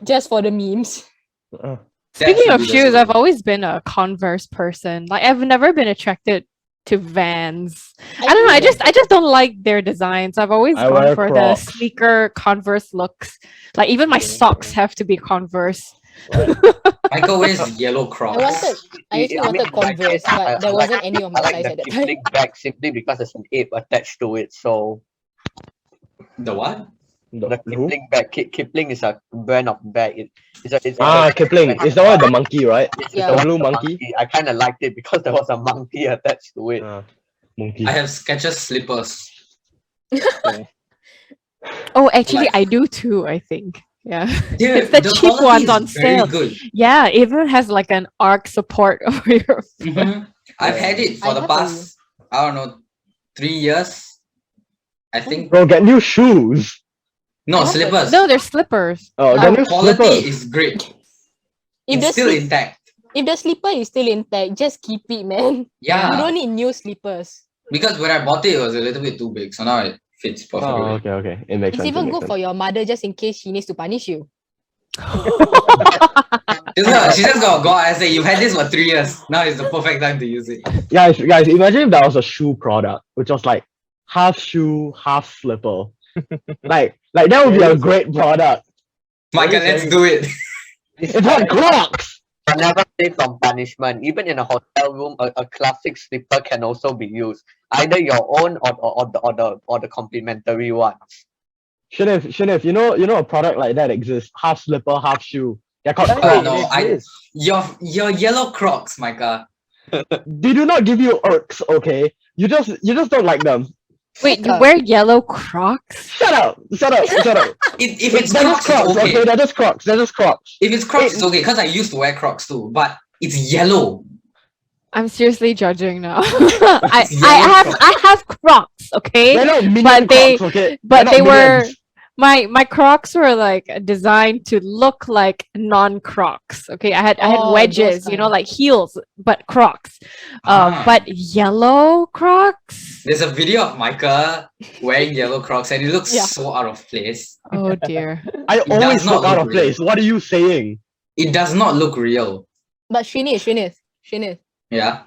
Speaker 6: Just for the memes.
Speaker 5: That
Speaker 2: Speaking
Speaker 5: should
Speaker 2: of
Speaker 5: be the
Speaker 2: shoes,
Speaker 5: slogan.
Speaker 2: I've always been a Converse person. Like I've never been attracted to Vans. I don't know. I just don't like their designs. I've always
Speaker 3: I
Speaker 2: gone
Speaker 3: wear
Speaker 2: for
Speaker 3: Crocs.
Speaker 2: the sneaker Converse looks. Like even my
Speaker 1: Yeah.
Speaker 2: socks have to be Converse.
Speaker 5: Michael wears yellow Crocs.
Speaker 6: I actually wanted Converse, but there wasn't any of my
Speaker 4: I like
Speaker 6: size
Speaker 4: the
Speaker 6: at that time.
Speaker 4: Kipling bag simply because there's an ape attached to it. So
Speaker 5: The what?
Speaker 4: the
Speaker 3: Who?
Speaker 4: Kipling bag, Kipling is a brand of bag. It's
Speaker 3: Ah, Kipling. Is the one with the monkey, right?
Speaker 6: Yeah.
Speaker 3: The blue monkey.
Speaker 4: I kind of liked it because there was a monkey attached to it.
Speaker 3: Monkey.
Speaker 5: I have Skechers slippers.
Speaker 1: Okay.
Speaker 2: Oh, actually,
Speaker 5: Like-
Speaker 2: I do too. I think. Yeah.
Speaker 5: Dude,
Speaker 2: It's the cheap
Speaker 5: quality
Speaker 2: ones
Speaker 5: is
Speaker 2: on
Speaker 5: very
Speaker 2: sale.
Speaker 5: good.
Speaker 2: Yeah, it even has like an arc support over your.
Speaker 5: Mhm. I've had it for
Speaker 6: I
Speaker 5: the
Speaker 6: have a-
Speaker 5: past, I don't know, 3 years. I think.
Speaker 3: Bro, get new shoes.
Speaker 5: No, slippers.
Speaker 2: No, they're slippers.
Speaker 3: Oh,
Speaker 2: Oh,
Speaker 3: get new
Speaker 5: Quality
Speaker 3: slippers.
Speaker 5: is great.
Speaker 6: If
Speaker 5: It's
Speaker 6: the
Speaker 5: still
Speaker 6: slip-
Speaker 5: intact.
Speaker 6: if the slipper is still intact, just keep it, man. You
Speaker 5: Yeah.
Speaker 6: don't need new slippers.
Speaker 5: Because when I bought it, it was a little bit too big. So now it fits perfectly.
Speaker 3: Oh, okay. It makes
Speaker 6: It's
Speaker 3: sense.
Speaker 6: even
Speaker 3: it makes
Speaker 6: good for your mother, just in case she needs to punish you.
Speaker 5: She just got go out and say, you've had this for 3 years. Now is the perfect time to use it.
Speaker 3: sense. Guys, imagine if that was a shoe product, which was like half shoe, half slipper. like that would be a great product.
Speaker 5: Michael, let's do it.
Speaker 3: It's like Crocs.
Speaker 4: But never safe from punishment. Even in a hotel room, a classic slipper can also be used. Either your own or the complimentary ones.
Speaker 3: Shinif, you know a product like that exists. Half slipper, half shoe. They're called
Speaker 1: Yeah,
Speaker 3: Crocs.
Speaker 5: no,
Speaker 1: it
Speaker 5: I-
Speaker 1: is.
Speaker 5: Your yellow Crocs, Micah.
Speaker 3: They do not give you irks, okay? You just don't like them.
Speaker 2: Wait, you
Speaker 6: Heck,
Speaker 2: wear yellow Crocs?
Speaker 3: Shut up!
Speaker 5: If it's
Speaker 3: They're just
Speaker 5: Crocs, it's okay.
Speaker 3: okay? They're just Crocs. They're just Crocs.
Speaker 5: If it's Crocs,
Speaker 3: Wait.
Speaker 5: it's okay, because I used to wear Crocs too, but it's yellow.
Speaker 2: I'm seriously judging now.
Speaker 5: Yellow
Speaker 2: I have Crocs, okay?
Speaker 3: They're not minion
Speaker 2: But they-
Speaker 3: Crocs, okay?
Speaker 2: But
Speaker 3: They're
Speaker 2: they
Speaker 3: not
Speaker 2: were
Speaker 3: minions.
Speaker 2: my Crocs were like designed to look like non-Crocs. Okay, I had
Speaker 6: Oh,
Speaker 2: wedges,
Speaker 6: those
Speaker 2: you know,
Speaker 6: kind.
Speaker 2: like heels, but Crocs.
Speaker 5: Ah.
Speaker 2: But yellow Crocs.
Speaker 5: There's a video of Micah wearing yellow Crocs and it looks
Speaker 6: Yeah.
Speaker 5: so out of place.
Speaker 2: Oh dear.
Speaker 3: I
Speaker 5: does
Speaker 3: always
Speaker 5: not
Speaker 3: look out
Speaker 5: look
Speaker 3: of place. What are you saying?
Speaker 5: It does not look real.
Speaker 6: But Shrinish.
Speaker 5: Yeah.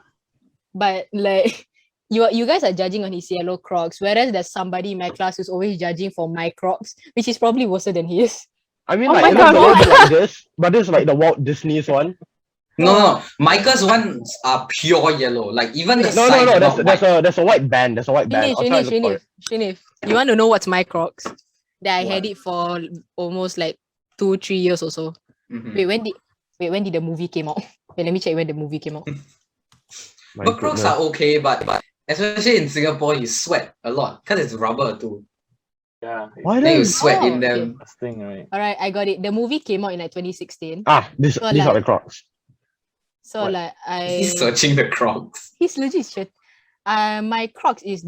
Speaker 6: But like you guys are judging on his yellow Crocs, whereas there's somebody in my class who's always judging for my Crocs, which is probably worse than his.
Speaker 3: I mean,
Speaker 2: Oh
Speaker 3: like,
Speaker 2: my
Speaker 3: it looks a
Speaker 2: God.
Speaker 3: little bit like this, but this is like the Walt Disney's one.
Speaker 5: No. Micah's ones are pure yellow. Like even the
Speaker 3: No,
Speaker 5: sides are not
Speaker 3: there's
Speaker 5: white.
Speaker 3: there's a white band. There's a white band. I'll try to look for it.
Speaker 6: Shrinish. You want to know what's my Crocs? That I had
Speaker 1: What?
Speaker 6: it for almost like 2-3 years or so.
Speaker 5: Mhm.
Speaker 6: When did the movie came out? Wait, let me check when the movie came out.
Speaker 3: My
Speaker 5: But Crocs
Speaker 3: goodness.
Speaker 5: are okay, but especially in Singapore, you sweat a lot because it's rubber too.
Speaker 1: Yeah.
Speaker 3: Why
Speaker 5: Then you
Speaker 3: don't
Speaker 5: sweat in
Speaker 6: Oh,
Speaker 5: them.
Speaker 1: Thing, right?
Speaker 6: Alright, I got it. The movie came out in like 2016.
Speaker 3: these
Speaker 6: So,
Speaker 3: these are
Speaker 6: like-
Speaker 3: the Crocs.
Speaker 6: So
Speaker 1: What?
Speaker 6: like
Speaker 5: He's searching the Crocs.
Speaker 6: he's legit shit. My Crocs is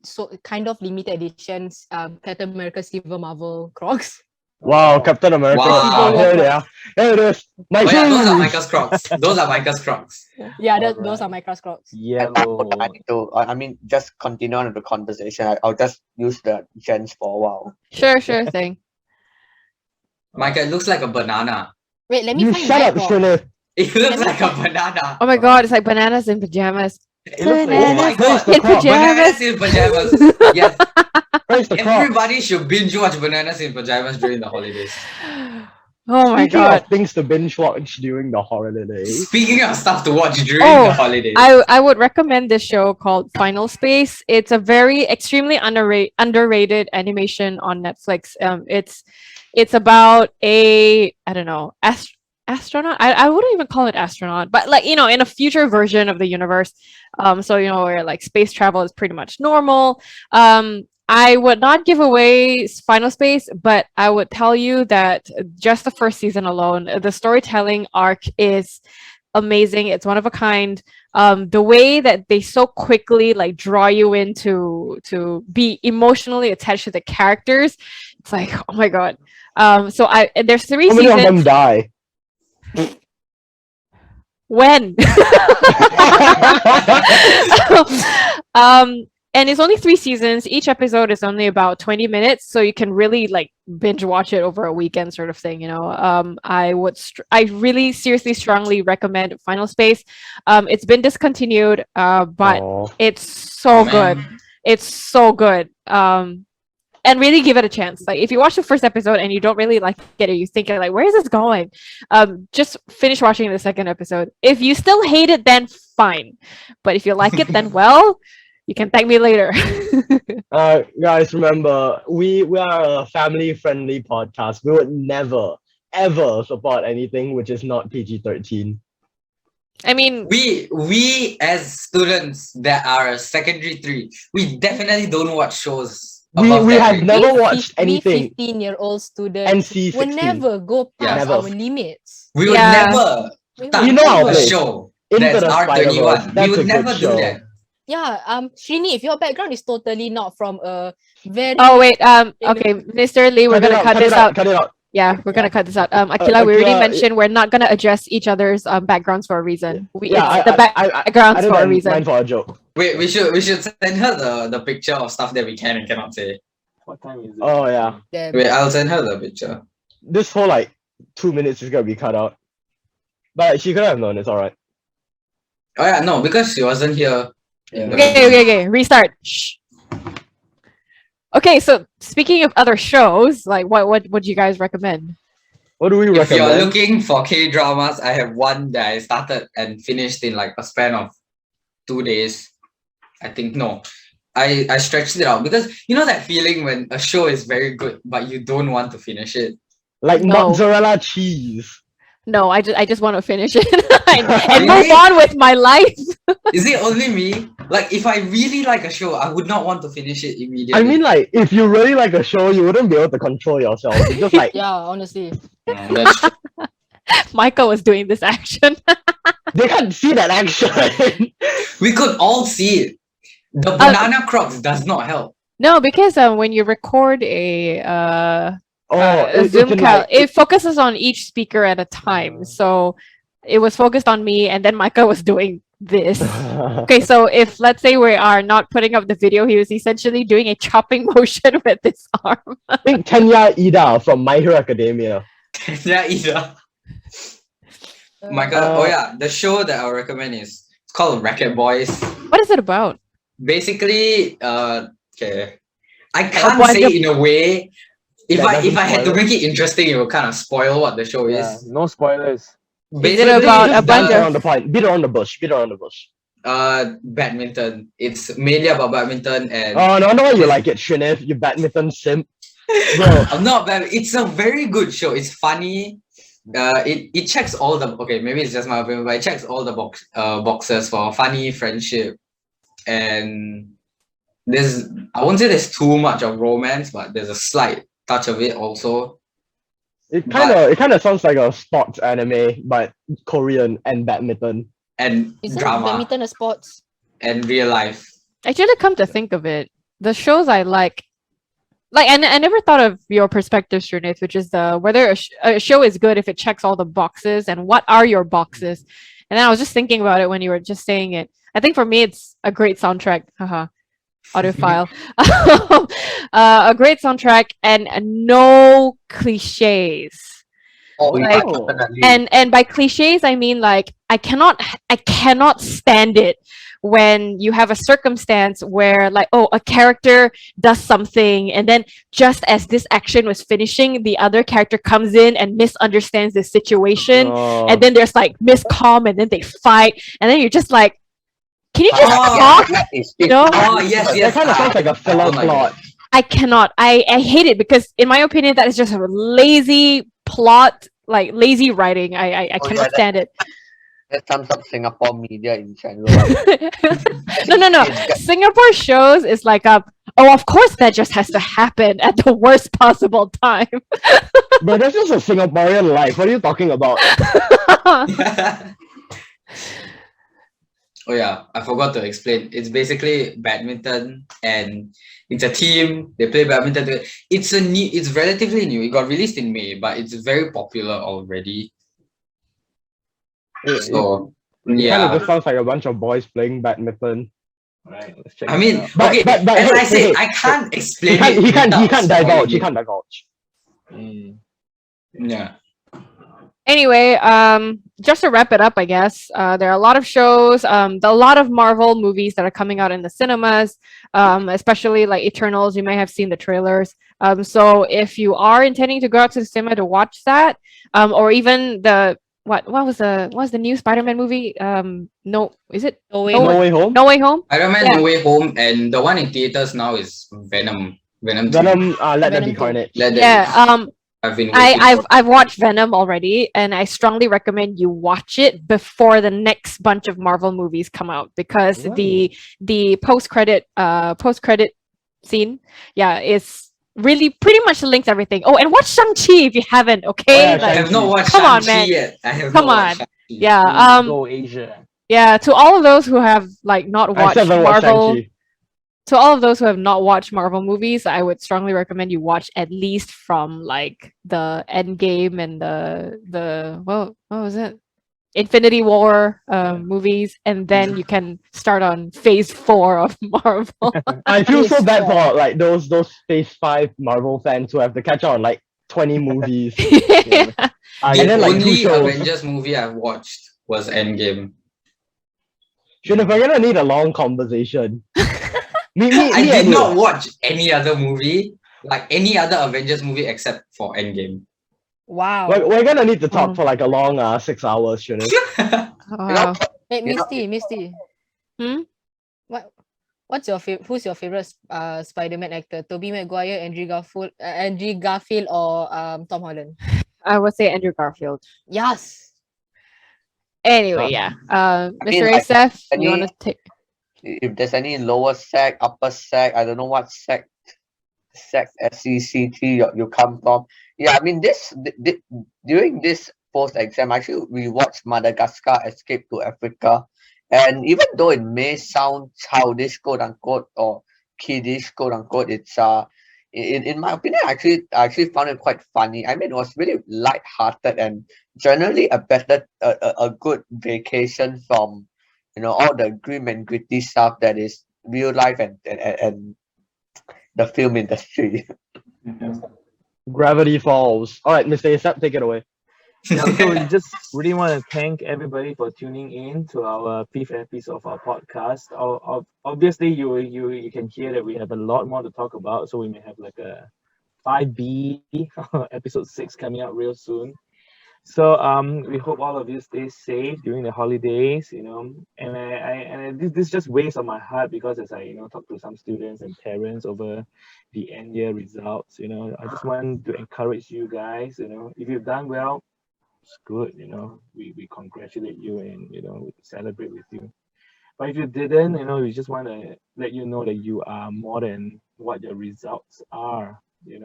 Speaker 6: so kind of limited editions Captain America Civil Marvel Crocs.
Speaker 3: Wow, Captain America.
Speaker 5: Wow.
Speaker 3: Here they are. Here it is. My
Speaker 5: Oh yeah, those are
Speaker 3: shoes.
Speaker 5: Micah's Crocs. Those are Micah's Crocs.
Speaker 6: Yeah,
Speaker 1: Alright.
Speaker 6: those are my Crocs.
Speaker 4: I
Speaker 1: Yellow.
Speaker 4: need to, I mean, just continue on with the conversation. I'll just use the gens for a while.
Speaker 2: Sure thing.
Speaker 5: Micah, it looks like a banana.
Speaker 6: Wait, let me
Speaker 3: You
Speaker 6: find
Speaker 3: shut
Speaker 6: my
Speaker 3: up,
Speaker 6: Crocs.
Speaker 3: Shirley.
Speaker 5: It looks like a banana.
Speaker 2: Oh my god, it's like bananas in pajamas.
Speaker 1: It looks like
Speaker 5: Oh my god.
Speaker 3: the
Speaker 2: In
Speaker 3: Crocs.
Speaker 2: pajamas.
Speaker 5: Bananas in pajamas. Yes,
Speaker 3: Where's the Crocs?
Speaker 5: everybody should binge watch Bananas in Pajamas during the holidays.
Speaker 2: Oh my
Speaker 3: Speaking
Speaker 2: god.
Speaker 3: of things to binge watch during the holidays.
Speaker 5: Speaking of stuff to watch during
Speaker 2: Oh,
Speaker 5: the holidays.
Speaker 2: I would recommend this show called Final Space. It's a very extremely underrated animation on Netflix. It's about a I don't know astronaut. I wouldn't even call it astronaut, but like you know, in a future version of the universe. So you know where like space travel is pretty much normal. I would not give away Final Space, but I would tell you that just the first season alone, the storytelling arc is amazing. It's one of a kind. The way that they so quickly like draw you into to be emotionally attached to the characters, it's like oh my god. So there's 3
Speaker 3: How many of them
Speaker 2: seasons.
Speaker 3: die?
Speaker 2: When? And it's only 3 seasons. Each episode is only about 20 minutes, so you can really like binge watch it over a weekend, sort of thing. You know, I I really seriously strongly recommend Final Space. It's been discontinued, but
Speaker 3: Aw.
Speaker 2: it's so
Speaker 5: Oh,
Speaker 2: good.
Speaker 5: man.
Speaker 2: It's so good. And really give it a chance. Like if you watch the first episode and you don't really like it, or you think like, where is this going? Just finish watching the second episode. If you still hate it, then fine. But if you like it, then well, you can thank me later.
Speaker 3: Guys, remember, we are a family-friendly podcast. We would never, ever support anything which is not PG-13.
Speaker 2: I mean,
Speaker 5: We as students that are secondary 3, we definitely don't watch shows above
Speaker 3: We
Speaker 5: that
Speaker 3: have
Speaker 5: rate.
Speaker 3: never watched
Speaker 6: We
Speaker 3: anything.
Speaker 6: 15-year-old students
Speaker 3: NC
Speaker 6: will
Speaker 3: 16.
Speaker 6: never go
Speaker 5: Yeah.
Speaker 6: past
Speaker 3: Never.
Speaker 6: our limits.
Speaker 5: We would
Speaker 2: Yeah.
Speaker 5: never
Speaker 6: We
Speaker 5: start
Speaker 3: You know our
Speaker 5: a
Speaker 3: place.
Speaker 5: show
Speaker 3: Into
Speaker 5: that's
Speaker 3: the Spider-Verse.
Speaker 5: R21. We
Speaker 3: That's a
Speaker 5: would
Speaker 3: good
Speaker 5: never do
Speaker 3: show.
Speaker 5: that.
Speaker 6: Yeah, Srini, if your background is totally not from a very
Speaker 2: oh wait, okay, Mr. Lee, we're
Speaker 3: Cut it
Speaker 2: gonna
Speaker 3: out,
Speaker 2: cut this out.
Speaker 3: Cut it out.
Speaker 2: Yeah, we're gonna cut this out. Akila, we already
Speaker 3: Akila,
Speaker 2: mentioned we're not gonna address each other's backgrounds for a reason.
Speaker 3: Yeah,
Speaker 2: It's the backgrounds
Speaker 3: I
Speaker 2: for a
Speaker 3: didn't
Speaker 2: reason.
Speaker 3: mind for a joke.
Speaker 5: Wait, we should send her the picture of stuff that we can and cannot say.
Speaker 1: What time is it?
Speaker 3: Oh yeah,
Speaker 6: Damn.
Speaker 5: Wait, I'll send her the picture.
Speaker 3: this whole like 2 minutes is gonna be cut out. But she could have known. It's alright.
Speaker 5: Oh yeah, no, because she wasn't here. in the-
Speaker 2: Okay. Restart. Shh. Okay, so speaking of other shows, like what would you guys recommend?
Speaker 3: What do we
Speaker 5: If you're
Speaker 3: recommend?
Speaker 5: looking for K-dramas, I have one that I started and finished in like a span of 2 days. I think no. I stretched it out because you know that feeling when a show is very good but you don't want to finish it.
Speaker 3: Like
Speaker 2: No.
Speaker 3: mozzarella cheese.
Speaker 2: No, I just want to finish it and
Speaker 5: Really?
Speaker 2: move on with my life.
Speaker 5: Is it only me? Like, if I really like a show, I would not want to finish it immediately.
Speaker 3: I mean, like, if you really like a show, you wouldn't be able to control yourself. It's just like
Speaker 6: Yeah, honestly.
Speaker 5: That's true.
Speaker 2: Michael was doing this action.
Speaker 3: they can't see that action.
Speaker 5: We could all see it. The banana Crocs does not help.
Speaker 2: No, because when you record a Zoom
Speaker 3: can,
Speaker 2: call,
Speaker 3: like,
Speaker 2: it focuses on each speaker at a time. So it was focused on me, and then Micah was doing this. Okay, so if let's say we are not putting up the video, he was essentially doing a chopping motion with his arm.
Speaker 3: I think Tenya Ida from My Hero Academia.
Speaker 5: Yeah, either. Michael, oh yeah, the show that I'll recommend is it's called Racket Boys.
Speaker 2: What is it about?
Speaker 5: Basically, okay, I can't
Speaker 2: bunch
Speaker 5: say
Speaker 2: of-
Speaker 5: it in a way. If
Speaker 1: That
Speaker 5: I
Speaker 1: doesn't
Speaker 5: had to
Speaker 1: spoil it.
Speaker 5: make it interesting, it will kind of spoil what the show
Speaker 1: Yeah,
Speaker 5: is.
Speaker 1: no spoilers.
Speaker 5: Basically,
Speaker 2: about
Speaker 5: it's
Speaker 2: a bunch
Speaker 3: Beat
Speaker 2: of-
Speaker 3: around the point. Beat around the bush. Beat around the bush.
Speaker 5: badminton. It's mainly about badminton and
Speaker 3: Oh, no wonder why you like it, Shinif. You badminton simp. Bro.
Speaker 5: I'm not bad. It's a very good show. It's funny. It checks all the maybe it's just my opinion, but it checks all the boxes for funny, friendship, and I won't say there's too much of romance, but there's a slight touch of it also.
Speaker 3: It kind of sounds like a sports anime, but Korean and badminton.
Speaker 5: And
Speaker 6: Isn't
Speaker 5: drama
Speaker 6: badminton a sports?
Speaker 5: and real life.
Speaker 2: Actually, come to think of it, the shows I like, and I never thought of your perspective, Shrunith, which is whether a show is good if it checks all the boxes, and what are your boxes. And then I was just thinking about it when you were just saying it. I think for me, it's a great soundtrack. Haha, audiophile. A great soundtrack and no cliches.
Speaker 4: Oh,
Speaker 2: Like-
Speaker 4: yeah, definitely.
Speaker 2: And by cliches, I mean like I cannot stand it when you have a circumstance where like, oh, a character does something, and then just as this action was finishing, the other character comes in and misunderstands the situation,
Speaker 3: Oh.
Speaker 2: and then there's like miscomm, and then they fight, and then you're just like, can you just
Speaker 5: Oh,
Speaker 2: talk?
Speaker 4: That is
Speaker 2: You know?
Speaker 5: Oh yes,
Speaker 3: that
Speaker 5: yes.
Speaker 3: kind of sounds like a filler
Speaker 5: Oh my
Speaker 3: plot.
Speaker 2: I cannot. I hate it because, in my opinion, that is just a lazy plot, like lazy writing. I
Speaker 4: Oh,
Speaker 2: cannot
Speaker 4: yeah,
Speaker 2: stand it.
Speaker 4: That sums up Singapore media in general.
Speaker 2: No. Singapore shows is like oh, of course that just has to happen at the worst possible time.
Speaker 3: But that's just a Singaporean life. What are you talking about?
Speaker 5: Oh yeah, I forgot to explain. It's basically badminton and it's a team. They play badminton together. It's relatively new. It got released in May, but it's very popular already. So
Speaker 3: It kind of
Speaker 5: yeah.
Speaker 3: just sounds like a bunch of boys playing badminton.
Speaker 1: Right, let's check
Speaker 5: I
Speaker 1: it
Speaker 5: mean,
Speaker 1: out.
Speaker 3: But-
Speaker 5: okay,
Speaker 3: but
Speaker 5: as
Speaker 3: hey,
Speaker 5: I say,
Speaker 3: hey,
Speaker 5: I can't explain
Speaker 3: He can't
Speaker 5: without
Speaker 3: divulge.
Speaker 5: spoiling
Speaker 3: He
Speaker 5: it.
Speaker 3: can't divulge.
Speaker 1: Mm.
Speaker 5: Yeah.
Speaker 2: Anyway, just to wrap it up, I guess there are a lot of shows, a lot of Marvel movies that are coming out in the cinemas, especially like Eternals. You may have seen the trailers. So if you are intending to go out to the cinema to watch that, or even what was the new Spider-Man movie? No, is it
Speaker 6: No way.
Speaker 2: No
Speaker 3: No Way Home.
Speaker 2: No Way Home?
Speaker 5: Spider-Man
Speaker 2: Yeah.
Speaker 5: No Way Home, and the one in theaters now is Venom. Venom 2.
Speaker 3: Venom. Let there be
Speaker 6: Venom 2.
Speaker 3: carnage.
Speaker 5: Let that
Speaker 2: Yeah.
Speaker 5: be. I've been waiting for-
Speaker 2: I've watched Venom already, and I strongly recommend you watch it before the next bunch of Marvel movies come out, because the post credit scene, yeah, is really pretty much links everything. Oh, and watch Shang-Chi if you haven't, okay?
Speaker 3: yeah,
Speaker 5: I
Speaker 2: Like,
Speaker 5: have not watched
Speaker 2: Come on,
Speaker 5: Shang-Chi
Speaker 2: man.
Speaker 5: yet. I have
Speaker 2: Come
Speaker 5: not watched
Speaker 2: on.
Speaker 5: Shang-Chi.
Speaker 2: yeah,
Speaker 1: Go Asia.
Speaker 2: yeah. To all of those who have like not
Speaker 3: I
Speaker 2: watched
Speaker 3: still haven't watched
Speaker 2: Marvel,
Speaker 3: Shang-Chi.
Speaker 2: to all of those who have not watched Marvel movies, I would strongly recommend you watch at least from like the Endgame and the what was it? Infinity War movies, and then you can start on phase 4 of Marvel.
Speaker 3: I feel so
Speaker 6: Yes,
Speaker 3: bad
Speaker 6: yeah.
Speaker 3: for like those Phase 5 Marvel fans who have to catch up on like 20 movies.
Speaker 2: Yeah.
Speaker 5: The
Speaker 3: and then like two
Speaker 5: only
Speaker 3: shows.
Speaker 5: Avengers movie I've watched was Endgame.
Speaker 3: Shouldn't we're gonna need a long conversation. Me
Speaker 5: I did
Speaker 3: and you.
Speaker 5: not watch any other movie, like any other Avengers movie except for Endgame.
Speaker 6: Wow.
Speaker 3: We're gonna need to talk
Speaker 2: Oh.
Speaker 3: for like a long 6 hours, shouldn't
Speaker 2: Wow.
Speaker 6: Hey,
Speaker 4: You know-
Speaker 6: Misty.
Speaker 2: Hmm?
Speaker 6: Who's your favorite Spider-Man actor? Tobey Maguire, Andrew Garfield, or Tom Holland?
Speaker 2: I would say Andrew Garfield.
Speaker 6: Yes.
Speaker 2: Anyway, yeah.
Speaker 4: mean,
Speaker 2: Mr.
Speaker 4: like,
Speaker 2: Asef, you want
Speaker 4: any-
Speaker 2: to take?
Speaker 4: If there's any lower sec, upper sec, I don't know what sec SECT you come from. Yeah, I mean during this post exam, actually we watched Madagascar Escape to Africa, and even though it may sound childish, quote unquote, or kiddish, quote unquote, it's in my opinion, I actually found it quite funny. I mean, it was really light-hearted and generally a good vacation from all the grim and gritty stuff that is real life and the film industry.
Speaker 3: Gravity Falls. All right, Mr. Asap, take it away.
Speaker 1: Yeah, so we just really want to thank everybody for tuning in to our fifth episode of our podcast. Obviously, you can hear that we have a lot more to talk about, so we may have like a 5B episode 6 coming out real soon. So we hope all of you stay safe during the holidays, this just weighs on my heart because as I talk to some students and parents over the end year results, I just want to encourage you guys, if you've done well, it's good, we congratulate you and we celebrate with you. But if you didn't, we just want to let you know that you are more than what your results are. We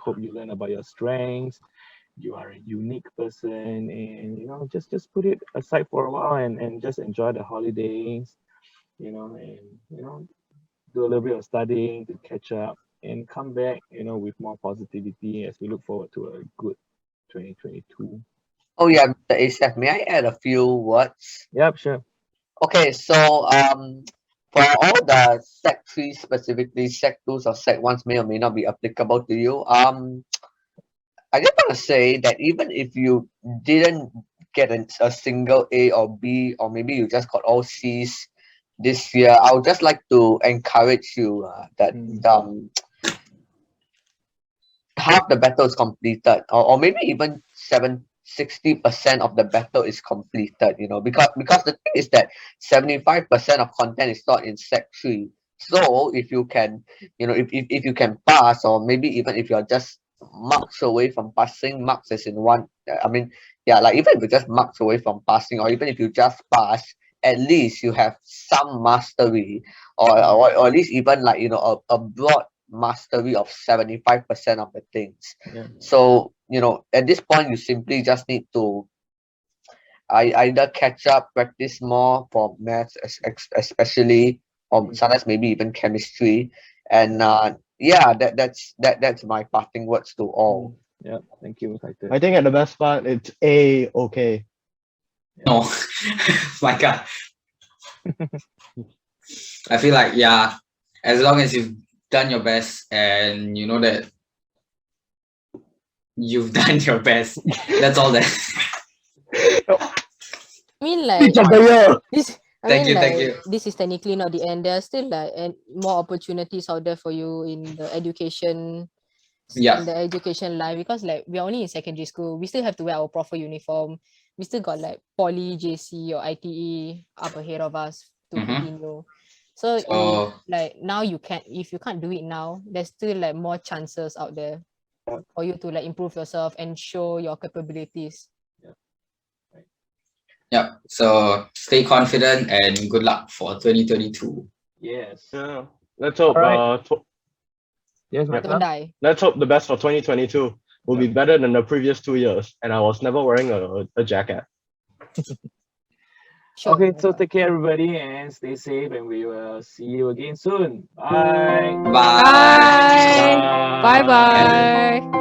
Speaker 1: hope you learn about your strengths. You are a unique person, and just put it aside for a while and just enjoy the holidays, and do a little bit of studying to catch up and come back, with more positivity as we look forward to a good 2022.
Speaker 4: Oh yeah, Mr. Asaf, may I add a few words?
Speaker 1: Yep, sure.
Speaker 4: Okay, so for all the Sec 3 specifically, Sec 2s or Sec 1s may or may not be applicable to you. I just want to say that even if you didn't get a single A or B, or maybe you just got all C's this year, I would just like to encourage you that half the battle is completed, or maybe even 60% of the battle is completed, because the thing is that 75% of content is taught in Sec 3. So if you can, if you can pass, or maybe even if you're just marks away from passing, marks as in one, I mean, yeah, like even if you're just marks away from passing, or even if you just pass, at least you have some mastery, or at least even like, a broad mastery of 75% of the things.
Speaker 1: Yeah.
Speaker 4: So, at this point, you simply just need to either catch up, practice more for maths, especially, or sometimes maybe even chemistry. And yeah, that's my parting words to all.
Speaker 1: Yeah, thank you, Titus.
Speaker 3: I think at the best part, it's okay.
Speaker 5: No, my God. I feel like, yeah, as long as you've done your best and you know that you've done your best, that's all that.
Speaker 6: I mean, like
Speaker 3: Teach of the year.
Speaker 6: this.
Speaker 5: Thank you.
Speaker 6: This is technically not the end. There are still like more opportunities out there for you in the education.
Speaker 5: Yeah.
Speaker 6: In the education life, because like we're only in secondary school, we still have to wear our proper uniform. We still got like poly, JC or ITE up ahead of us to continue. So if like now if you can't do it now, there's still like more chances out there for you to like improve yourself and show your capabilities.
Speaker 5: Yeah. So stay confident and good luck for 2022.
Speaker 1: Yes.
Speaker 3: Yeah. Let's hope.
Speaker 1: Alright. Yes, my
Speaker 6: Don't die.
Speaker 3: Let's hope the best for 2022 will be better than the previous 2 years. And I was never wearing a jacket.
Speaker 6: Sure.
Speaker 1: Okay, so take care, everybody, and stay safe, and we will see you again soon. Bye.
Speaker 5: Bye.
Speaker 2: Bye bye.